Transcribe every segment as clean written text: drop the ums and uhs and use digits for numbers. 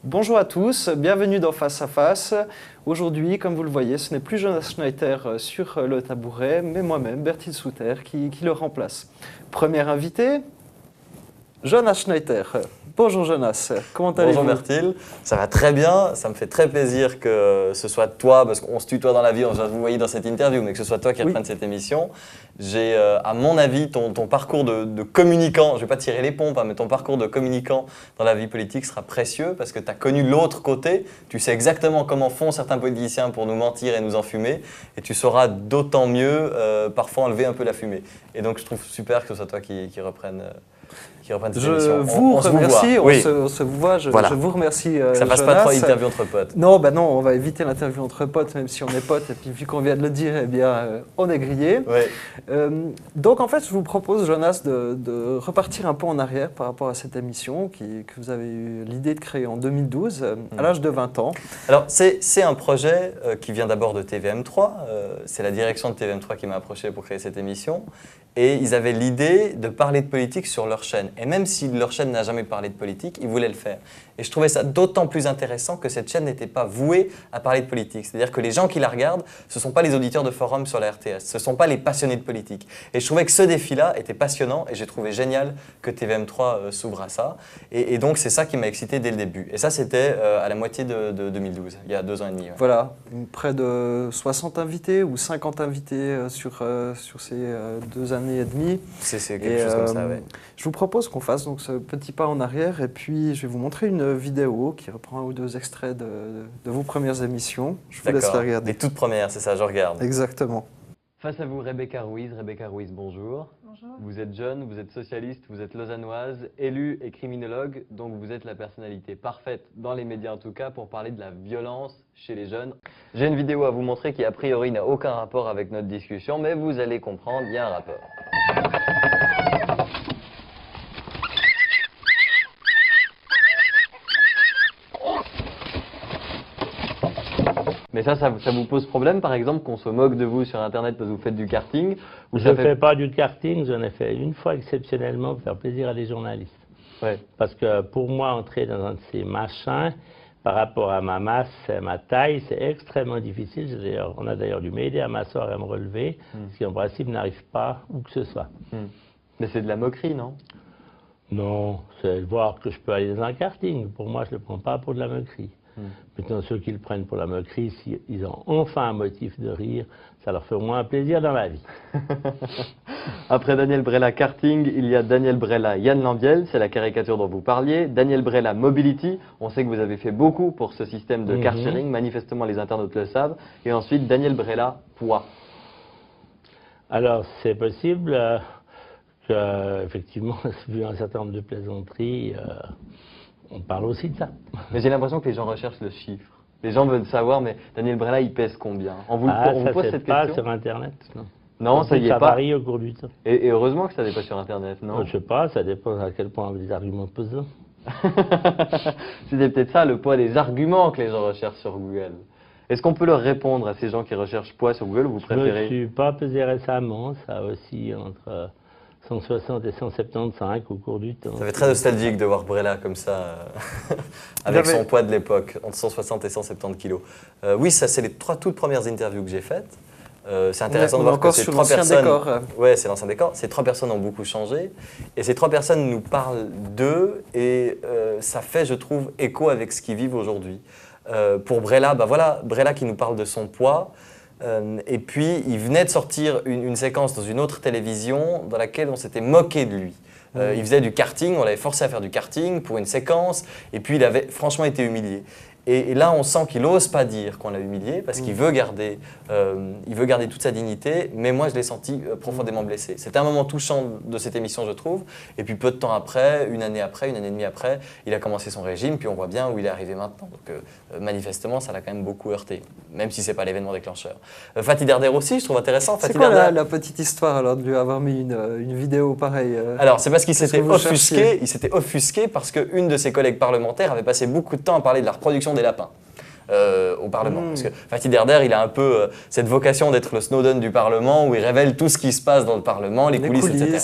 Bonjour à tous, bienvenue dans Face à Face. Aujourd'hui, comme vous le voyez, ce n'est plus Jonas Schneider sur le tabouret, mais moi-même, Bertil Souter, qui le remplace. Premier invité, Jonas Schneider. Bonjour Jonas, comment allez-vous? Bonjour Bertil, ça va très bien, ça me fait très plaisir que ce soit toi, parce qu'on se tutoie dans la vie, on vient de vous voyez dans cette interview, mais que ce soit toi qui reprenne cette émission. J'ai, à mon avis, ton parcours de communicant, je ne vais pas tirer les pompes, mais ton parcours de communicant dans la vie politique sera précieux parce que tu as connu l'autre côté, tu sais exactement comment font certains politiciens pour nous mentir et nous enfumer, et tu sauras d'autant mieux parfois enlever un peu la fumée. Et donc je trouve super que ce soit toi qui reprenne cette émission. Je vous remercie, on se voit, je vous remercie. Ça passe Jonas. pas trop interview entre potes. Non, bah non, on va éviter l'interview entre potes, même si on est potes, et puis vu qu'on vient de le dire, eh bien, on est grillé. Oui. Donc en fait, je vous propose, Jonas, de repartir un peu en arrière par rapport à cette émission que vous avez eu l'idée de créer en 2012, à l'âge de 20 ans. Alors, c'est un projet qui vient d'abord de TVM3. C'est la direction de TVM3 qui m'a approché pour créer cette émission. Et ils avaient l'idée de parler de politique sur leur chaîne. Et même si leur chaîne n'a jamais parlé de politique, ils voulaient le faire. Et je trouvais ça d'autant plus intéressant que cette chaîne n'était pas vouée à parler de politique. C'est-à-dire que les gens qui la regardent, ce ne sont pas les auditeurs de forum sur la RTS, ce ne sont pas les passionnés de politique. Et je trouvais que ce défi-là était passionnant et j'ai trouvé génial que TVM3 s'ouvre à ça. Et donc, c'est ça qui m'a excité dès le début. Et ça, c'était à la moitié de 2012, il y a 2 ans et demi. Ouais. Voilà, près de 60 invités ou 50 invités sur ces 2 années et demie. C'est quelque chose comme ça, oui. Je vous propose qu'on fasse donc ce petit pas en arrière et puis je vais vous montrer une vidéo qui reprend 1 ou 2 extraits de vos premières émissions. Je vous laisse la regarder. Les toutes premières, c'est ça, je regarde. Exactement. Face à vous, Rebecca Ruiz. Rebecca Ruiz, bonjour. Bonjour. Vous êtes jeune, vous êtes socialiste, vous êtes lausannoise, élue et criminologue, donc vous êtes la personnalité parfaite, dans les médias en tout cas, pour parler de la violence chez les jeunes. J'ai une vidéo à vous montrer qui a priori n'a aucun rapport avec notre discussion, mais vous allez comprendre, il y a un rapport. Mais ça vous pose problème, par exemple, qu'on se moque de vous sur Internet parce que vous faites du karting ou Je ne fais pas du karting, j'en ai fait une fois exceptionnellement pour faire plaisir à des journalistes. Ouais. Parce que pour moi, entrer dans un de ces machins, par rapport à ma masse, ma taille, c'est extrêmement difficile. On a d'ailleurs dû m'aider à m'asseoir et à me relever, ce qui en principe n'arrive pas où que ce soit. Mais c'est de la moquerie, non? Non, c'est voir que je peux aller dans un karting. Pour moi, je ne le prends pas pour de la moquerie. Maintenant, ceux qui le prennent pour la moquerie, s'ils ont enfin un motif de rire, ça leur fait au moins un plaisir dans la vie. Après Daniel Brella karting, il y a Daniel Brella Yann Lambiel, c'est la caricature dont vous parliez. Daniel Brella Mobility, on sait que vous avez fait beaucoup pour ce système de car sharing, manifestement les internautes le savent. Et ensuite Daniel Brella Poids. Alors, c'est possible qu'effectivement, vu un certain nombre de plaisanteries, on parle aussi de ça. Mais j'ai l'impression que les gens recherchent le chiffre. Les gens veulent savoir, mais Daniel Brella, il pèse combien? On vous pose cette pas question sur Internet, non. Non, ça y est pas. Ça varie au cours du temps. Et heureusement que ça n'est pas sur Internet, non? Je sais pas, ça dépend à quel point des arguments pesants. C'était peut-être ça, le poids des arguments que les gens recherchent sur Google. Est-ce qu'on peut leur répondre à ces gens qui recherchent poids sur Google ou vous préférez? Je ne me suis pas pesé récemment, ça aussi entre 160 et 175 au cours du temps. Ça fait très nostalgique de voir Brella comme ça, avec son poids de l'époque, entre 160 et 170 kilos. Oui, ça c'est les 3 toutes premières interviews que j'ai faites. C'est intéressant de voir que ces 3 personnes... Ouais, c'est l'ancien décor. Ces 3 personnes ont beaucoup changé. Et ces 3 personnes nous parlent d'eux et ça fait, je trouve, écho avec ce qu'ils vivent aujourd'hui. Pour Brella, bah voilà, Brella qui nous parle de son poids. Et puis, il venait de sortir une séquence dans une autre télévision dans laquelle on s'était moqué de lui. Il faisait du karting, on l'avait forcé à faire du karting pour une séquence, et puis il avait franchement été humilié. Et là, on sent qu'il n'ose pas dire qu'on l'a humilié parce qu'il veut garder toute sa dignité. Mais moi, je l'ai senti profondément blessé. C'était un moment touchant de cette émission, je trouve. Et puis peu de temps après, une année et demie après, il a commencé son régime. Puis on voit bien où il est arrivé maintenant. Donc manifestement, ça l'a quand même beaucoup heurté, même si ce n'est pas l'événement déclencheur. Fatih Derder aussi, je trouve intéressant. C'est quoi la petite histoire alors de lui avoir mis une vidéo pareille Alors, c'est parce qu'il s'était offusqué. Il s'était offusqué parce qu'une de ses collègues parlementaires avait passé beaucoup de temps à parler de la reproduction des lapins. au Parlement. Parce que Fatih Derder, il a un peu cette vocation d'être le Snowden du Parlement, où il révèle tout ce qui se passe dans le Parlement, les coulisses, etc.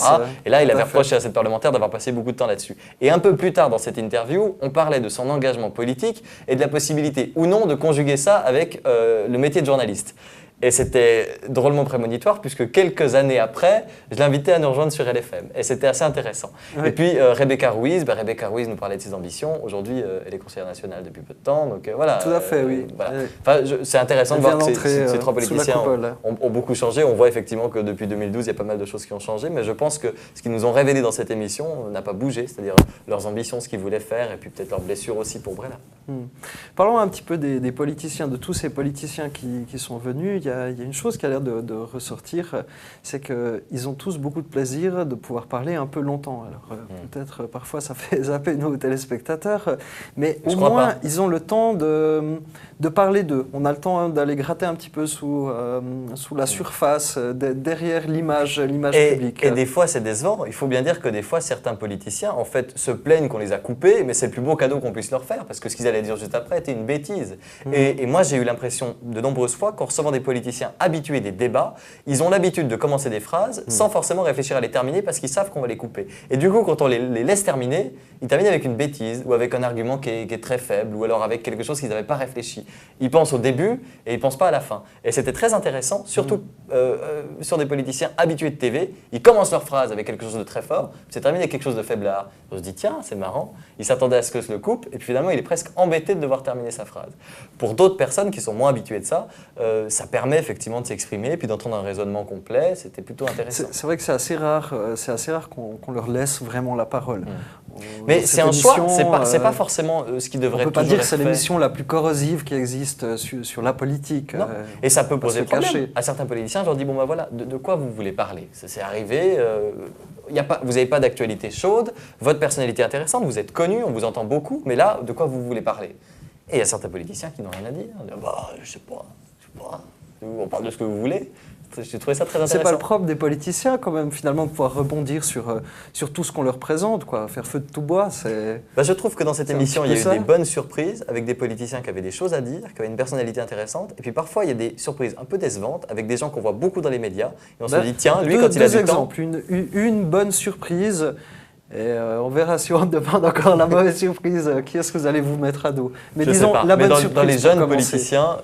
Et là, il avait reproché à cette parlementaire d'avoir passé beaucoup de temps là-dessus. Et un peu plus tard dans cette interview, on parlait de son engagement politique et de la possibilité ou non de conjuguer ça avec le métier de journaliste. Et c'était drôlement prémonitoire puisque quelques années après, je l'invitais à nous rejoindre sur LFM. Et c'était assez intéressant. Oui. Et puis Rebecca Ruiz nous parlait de ses ambitions. Aujourd'hui, elle est conseillère nationale depuis peu de temps. Donc voilà. Tout à fait, oui. Voilà. Enfin, c'est intéressant de voir que ces trois politiciens ont beaucoup changé. On voit effectivement que depuis 2012, il y a pas mal de choses qui ont changé. Mais je pense que ce qu'ils nous ont révélé dans cette émission n'a pas bougé. C'est-à-dire leurs ambitions, ce qu'ils voulaient faire et puis peut-être leurs blessures aussi pour Brella. Parlons un petit peu des politiciens, de tous ces politiciens qui sont venus. Il y a une chose qui a l'air de ressortir, c'est qu'ils ont tous beaucoup de plaisir de pouvoir parler un peu longtemps. Alors peut-être parfois ça fait zapper nos téléspectateurs, mais au moins ils ont le temps de parler d'eux. On a le temps d'aller gratter un petit peu sous la surface, derrière l'image publique. Et des fois c'est décevant. Il faut bien dire que des fois certains politiciens en fait se plaignent qu'on les a coupés, mais c'est le plus beau cadeau qu'on puisse leur faire parce que ce qu'ils allaient dire juste après était une bêtise. Et moi j'ai eu l'impression de nombreuses fois qu'en recevant des politiciens habitués des débats, ils ont l'habitude de commencer des phrases sans forcément réfléchir à les terminer parce qu'ils savent qu'on va les couper. Et du coup, quand on les laisse terminer, ils terminent avec une bêtise ou avec un argument qui est très faible ou alors avec quelque chose qu'ils n'avaient pas réfléchi. Ils pensent au début et ils ne pensent pas à la fin. Et c'était très intéressant, surtout sur des politiciens habitués de TV. Ils commencent leur phrase avec quelque chose de très fort, c'est terminé avec quelque chose de faiblard. On se dit, tiens, c'est marrant. Il s'attendait à ce que je le coupe et puis finalement, il est presque embêté de devoir terminer sa phrase. Pour d'autres personnes qui sont moins habituées de ça, ça permet effectivement de s'exprimer, puis d'entendre un raisonnement complet, c'était plutôt intéressant. C'est vrai que c'est assez rare qu'on leur laisse vraiment la parole. Mais c'est un choix, c'est pas forcément ce qui devrait être. On ne peut pas dire que c'est l'émission la plus corrosive qui existe sur la politique. Et ça peut poser problème. À certains politiciens, je leur dis, bon ben voilà, de quoi vous voulez parler? C'est arrivé, vous n'avez pas d'actualité chaude, votre personnalité est intéressante, vous êtes connu, on vous entend beaucoup, mais là, de quoi vous voulez parler? Et il y a certains politiciens qui n'ont rien à dire. Bah, je sais pas. On parle de ce que vous voulez. J'ai trouvé ça très intéressant. C'est pas le propre des politiciens quand même finalement de pouvoir rebondir sur tout ce qu'on leur présente, quoi. Faire feu de tout bois, c'est... je trouve que dans cette émission, il y a eu des bonnes surprises avec des politiciens qui avaient des choses à dire, qui avaient une personnalité intéressante. Et puis parfois, il y a des surprises un peu décevantes avec des gens qu'on voit beaucoup dans les médias. Et on se dit, tiens, lui, quand il a du temps... Une bonne surprise. Et on verra si on demande encore la mauvaise surprise, qui est-ce que vous allez vous mettre à dos. Mais disons, la bonne surprise. Dans les jeunes politiciens,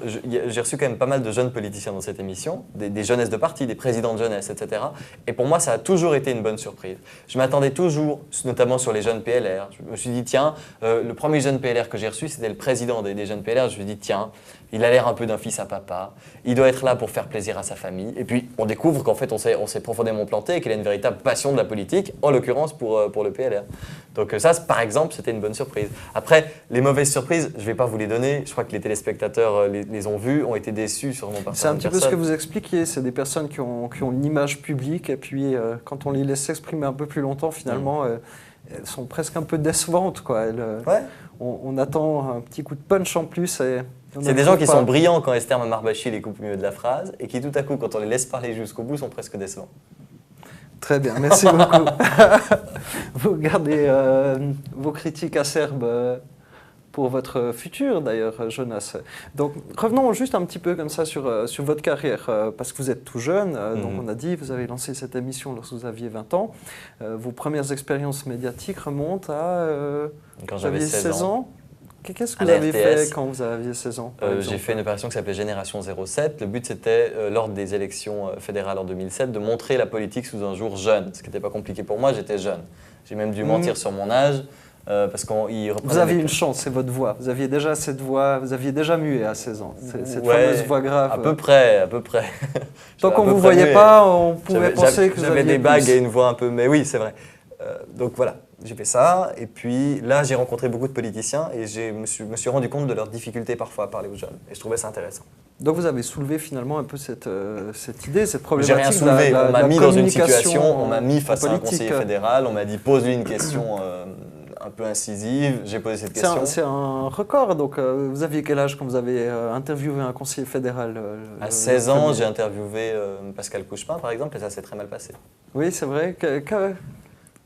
j'ai reçu quand même pas mal de jeunes politiciens dans cette émission, des jeunesses de parti, des présidents de jeunesse, etc. Et pour moi, ça a toujours été une bonne surprise. Je m'attendais toujours, notamment sur les jeunes PLR. Je me suis dit, tiens, le premier jeune PLR que j'ai reçu, c'était le président des jeunes PLR. Je me suis dit, tiens, il a l'air un peu d'un fils à papa, il doit être là pour faire plaisir à sa famille. Et puis, on découvre qu'en fait, on s'est profondément planté et qu'il a une véritable passion de la politique, en l'occurrence pour le PLR. Donc ça, par exemple, c'était une bonne surprise. Après, les mauvaises surprises, je ne vais pas vous les donner. Je crois que les téléspectateurs les ont vues, ont été déçus sûrement par certaines personnes. C'est un petit peu ce que vous expliquiez. C'est des personnes qui ont une image publique et puis quand on les laisse s'exprimer un peu plus longtemps, finalement, elles sont presque un peu décevantes, quoi. On attend un petit coup de punch en plus. C'est des gens qui sont brillants quand Esther Marbachi les coupe au milieu de la phrase et qui tout à coup, quand on les laisse parler jusqu'au bout, sont presque décevants. Très bien, merci beaucoup. Vous gardez vos critiques acerbes pour votre futur d'ailleurs, Jonas. Donc revenons juste un petit peu comme ça sur votre carrière, parce que vous êtes tout jeune, donc on a dit, vous avez lancé cette émission lorsque vous aviez 20 ans. Vos premières expériences médiatiques remontent à... quand j'avais 16 ans. Qu'est-ce que vous avez fait quand vous aviez 16 ans? J'ai fait une opération qui s'appelait Génération 07. Le but, c'était, lors des élections fédérales en 2007, de montrer la politique sous un jour jeune. Ce qui n'était pas compliqué pour moi, j'étais jeune. J'ai même dû mentir sur mon âge. Parce vous aviez une chance, c'est votre voix. Vous aviez déjà cette voix, vous aviez déjà mué à 16 ans. Cette fameuse voix grave. À peu près. Tant qu'on ne vous voyait pas, on pouvait penser que vous aviez J'avais des bagues et une voix un peu... Mais oui, c'est vrai. Donc voilà. J'ai fait ça, et puis là, j'ai rencontré beaucoup de politiciens et je me suis rendu compte de leurs difficultés parfois à parler aux jeunes. Et je trouvais ça intéressant. Donc vous avez soulevé finalement un peu cette idée, cette problématique. J'ai rien soulevé, on m'a mis dans une situation, on m'a mis face à un conseiller fédéral, on m'a dit pose-lui une question un peu incisive, j'ai posé cette question. C'est un record, donc vous aviez quel âge quand vous avez interviewé un conseiller fédéral À 16 ans, j'ai interviewé Pascal Couchepin par exemple, et ça s'est très mal passé. Oui, c'est vrai.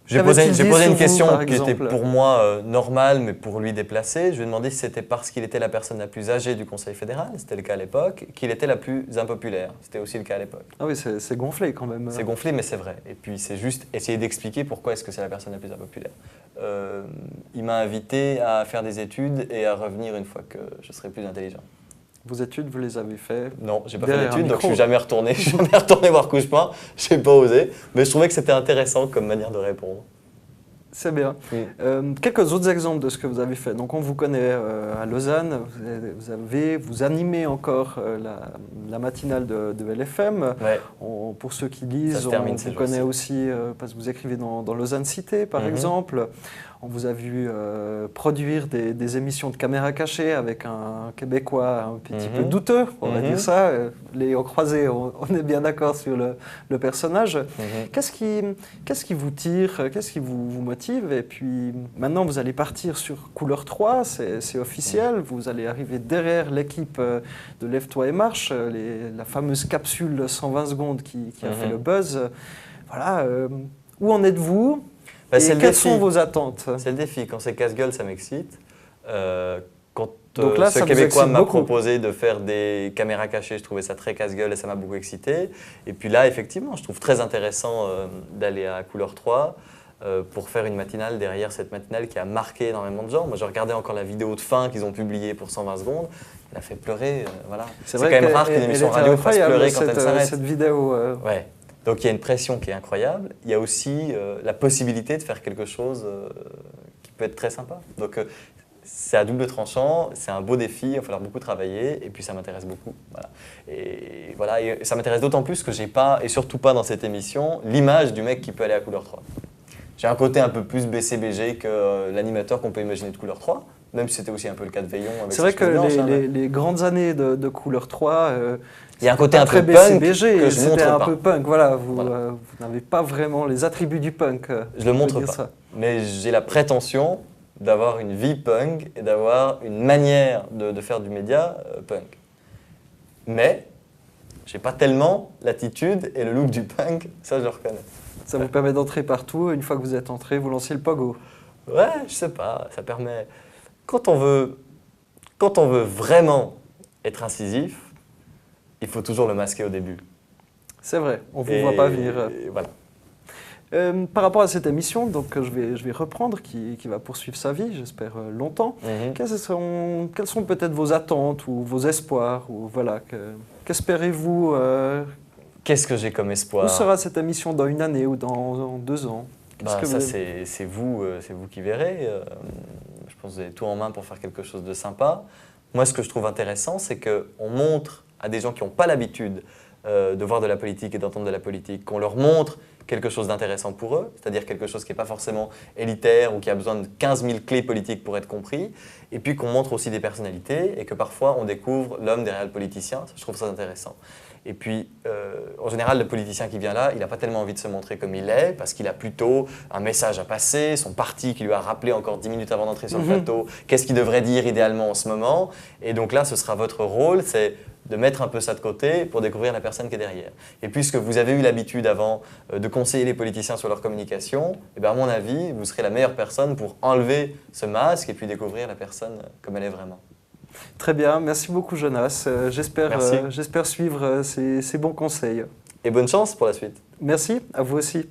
J'ai posé une question qui était pour moi normale, mais pour lui déplacée. Je lui ai demandé si c'était parce qu'il était la personne la plus âgée du Conseil fédéral, c'était le cas à l'époque, qu'il était la plus impopulaire, c'était aussi le cas à l'époque. Ah oui, c'est gonflé quand même. C'est gonflé, mais c'est vrai. Et puis c'est juste essayer d'expliquer pourquoi est-ce que c'est la personne la plus impopulaire. Il m'a invité à faire des études et à revenir une fois que je serai plus intelligent. Vos études, vous les avez faites? Non, j'ai pas fait d'études, donc je suis jamais retourné. Je suis jamais retourné voir Couche-Pain. J'ai pas osé, mais je trouvais que c'était intéressant comme manière de répondre. C'est bien. Quelques autres exemples de ce que vous avez fait. Donc on vous connaît à Lausanne, vous animez encore la matinale de LFM. Ouais. Pour ceux qui lisent, on vous connaît aussi parce que vous écrivez dans Lausanne Cité par exemple. On vous a vu produire des émissions de caméra cachée avec un Québécois un petit peu douteux, on va dire ça. Léo Croisé, on est bien d'accord sur le personnage. Qu'est-ce qui vous tire, qu'est-ce qui vous motive? Et puis maintenant, vous allez partir sur Couleur 3, c'est officiel. Vous allez arriver derrière l'équipe de Lève-toi et marche, la fameuse capsule 120 secondes qui a fait le buzz. Voilà, où en êtes-vous? Et quelles sont vos attentes? C'est le défi. Quand c'est casse-gueule, ça m'excite. Quand ce Québécois m'a proposé de faire des caméras cachées, je trouvais ça très casse-gueule et ça m'a beaucoup excité. Et puis là, effectivement, je trouve très intéressant d'aller à Couleur 3 pour faire une matinale derrière cette matinale qui a marqué énormément de gens. Moi, je regardais encore la vidéo de fin qu'ils ont publiée pour 120 secondes. Elle a fait pleurer. Voilà. C'est quand même rare qu'une émission radio fasse pleurer quand elle s'arrête. Cette vidéo. Ouais. Donc il y a une pression qui est incroyable. Il y a aussi la possibilité de faire quelque chose qui peut être très sympa. Donc c'est à double tranchant, c'est un beau défi, il va falloir beaucoup travailler et puis ça m'intéresse beaucoup. Voilà. Et ça m'intéresse d'autant plus que j'ai pas, et surtout pas dans cette émission, l'image du mec qui peut aller à Couleur 3. J'ai un côté un peu plus BCBG que l'animateur qu'on peut imaginer de Couleur 3, même si c'était aussi un peu le cas de Veillon. C'est vrai que les grandes années de Couleur 3... il y a un côté un peu punk BCBG, que je montre pas. C'était un peu punk, voilà. Vous n'avez pas vraiment les attributs du punk. Je le montre pas, mais j'ai la prétention d'avoir une vie punk et d'avoir une manière de faire du média punk. Mais j'ai pas tellement l'attitude et le look du punk, ça je le reconnais. Ça vous permet d'entrer partout, une fois que vous êtes entré, vous lancez le pogo. Ouais, je sais pas, ça permet... Quand on veut vraiment être incisif, il faut toujours le masquer au début. C'est vrai, on ne vous voit pas venir. Voilà. Par rapport à cette émission, donc, je vais reprendre, qui va poursuivre sa vie, j'espère longtemps. Quelles sont peut-être vos attentes ou vos espoirs ou, voilà, qu'espérez-vous Qu'est-ce que j'ai comme espoir? Où sera cette émission dans une année ou dans 2 ans? Ça, c'est vous qui verrez. Je pense que vous avez tout en main pour faire quelque chose de sympa. Moi, ce que je trouve intéressant, c'est qu'on montre à des gens qui n'ont pas l'habitude de voir de la politique et d'entendre de la politique, qu'on leur montre quelque chose d'intéressant pour eux, c'est-à-dire quelque chose qui n'est pas forcément élitaire ou qui a besoin de 15 000 clés politiques pour être compris, et puis qu'on montre aussi des personnalités et que parfois on découvre l'homme derrière le politicien. Je trouve ça intéressant. Et puis, en général, le politicien qui vient là, il n'a pas tellement envie de se montrer comme il est, parce qu'il a plutôt un message à passer, son parti qui lui a rappelé encore 10 minutes avant d'entrer sur le plateau, qu'est-ce qu'il devrait dire idéalement en ce moment. Et donc là, ce sera votre rôle, c'est de mettre un peu ça de côté pour découvrir la personne qui est derrière. Et puisque vous avez eu l'habitude avant de conseiller les politiciens sur leur communication, eh bien à mon avis, vous serez la meilleure personne pour enlever ce masque et puis découvrir la personne comme elle est vraiment. Très bien, merci beaucoup Jonas. J'espère suivre ces bons conseils. Et bonne chance pour la suite. Merci, à vous aussi.